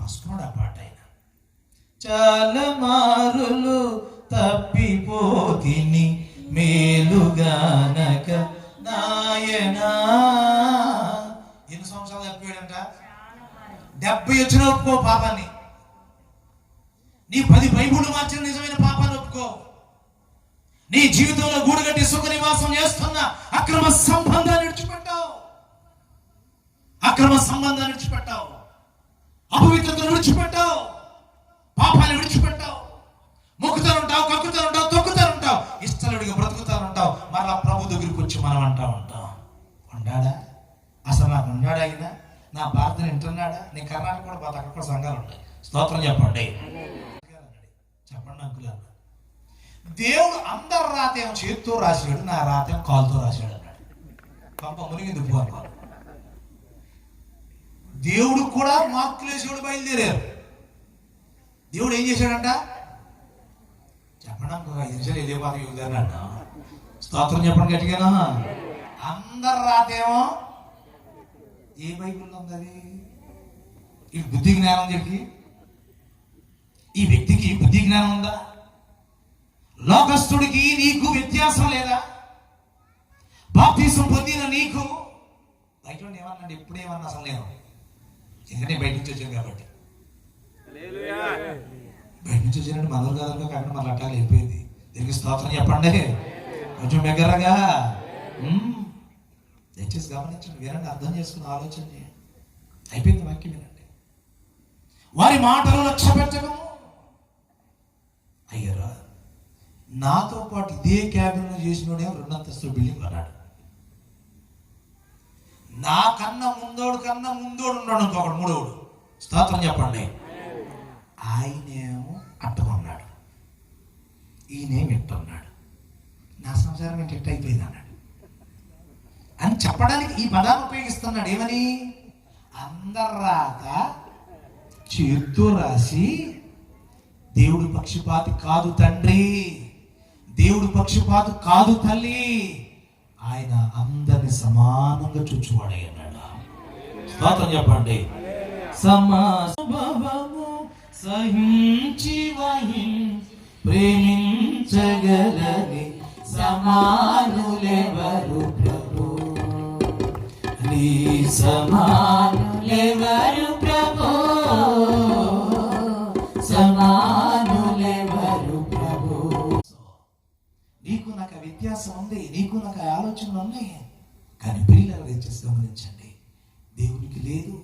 రాసుకున్నాడు ఆ పాట ఆయన. చాలా మారులు తప్పిపోతిని మేలుగానక నాయనా. ఎన్ని సంవత్సరాలు తప్పిపోయాడంట? 70 వచ్చిన ఒప్పుకో పాపాన్ని. నీ 10 బైబుళ్ళు మార్చిన నిజమైన పాపాన్ని ఒప్పుకో. నీ జీవితంలో గూడుగట్టి సుఖ నివాసం చేస్తున్న అక్రమ సంబంధాన్ని విడిచిపెట్టావు. అక్రమ సంబంధాన్ని విడిచిపెట్టావు. అపవిత్రతను విడిచిపెట్టావు. పాపాన్ని విడిచిపెట్టావు. మొక్కుతానుంటావు, కక్కుతానుంటావు, తొక్కుతానుంటావు, ఇష్టలుడిగా బ్రతుకుతానుంటావు. మరలా ప్రభు దగ్గరికి వచ్చి మనం ఉంటాం. ఉన్నాడా? అసలు నాకు ఉన్నాడా? అయినా నా భారతను వింటున్నాడా? నేను కర్ణాటక కూడా పోతే అక్కడ కూడా సంఘాలు ఉన్నాయి. స్తోత్రం చెప్పండి. చెప్పండి అంకులు. దేవుడు అందరు రాతేమో చేతితో రాశాడు, నా రాతేమో కాలుతో రాశాడు అన్నాడు. పంప మునిగింది అనుకోవాలి. దేవుడు కూడా మార్కులు వేసేవాడు బయలుదేరారు. దేవుడు ఏం చేశాడంట? చెప్పండి అంకుల్. 5 నిమిషాలు ఇదే పాత యువదారన్న. స్తోత్రం చెప్పండి గట్టిగానా. అందరు రాతేమో ఏ బైబిల్లో ఉంది? అది ఈ బుద్ధి జ్ఞానం చెప్పి ఈ వ్యక్తికి బుద్ధి జ్ఞానం ఉందా? లోకస్తుడికి నీకు వ్యత్యాసం లేదా? బాప్తిసం పొందిన నీకు బయట ఏమన్నాడు? ఎప్పుడేమన్నా అసలు నేను ఎందుకంటే బయట నుంచి వచ్చాను కాబట్టి. బయట నుంచి వచ్చినట్టు మనలు కాదు కాకుండా మన అట్టాలు వెళ్ళిపోయింది. దీనికి స్తోత్రం చెప్పండి. కొంచెం దగ్గరగా దయచేసి గమనించండి, వినండి, అర్థం చేసుకుని ఆలోచన చేయండి. అయిపోయింది వాక్యం వినండి. వారి మాటలు లక్ష్య పెట్టకము. అయ్యారా, నాతో పాటు ఇదే క్యాబిన్ చేసినోడే 2 అంతస్తుల బిల్డింగ్ అన్నాడు. నా కన్నా ముందోడు ఉన్నాడు ఇంకొకడు, 3వోడు. స్తోత్రం చెప్పండి. ఆయనేమో అట్టుకున్నాడు, ఈయనేమి ఇట్టున్నాడు. నా సంసారం ఏంటి ఎట్టు అయిపోయింది అన్నాడు అని చెప్పడానికి ఈ పదాన్ని ఉపయోగిస్తున్నాడు. ఏమని? అందరు రాత చేత్తో రాసి దేవుడు పక్షపాతి కాదు తండ్రి, దేవుడు పక్షపాతి కాదు తల్లి, ఆయన అందరిని సమానంగా చూచువాడై అన్నాడు. స్తోత్రం చెప్పండి. సమాభవము సహించి ప్రేమించగలని సమానులెవరు ప్రభు, నీ సమానులెవరు ప్రభు, సమానులెవరు ప్రభు. నీకు నాకు వ్యత్యాసం ఉంది, నీకు నాకు ఆలోచనలు ఉన్నాయి. కానీ పిల్లలు దయచేసి గమనించండి, దేవునికి లేదు,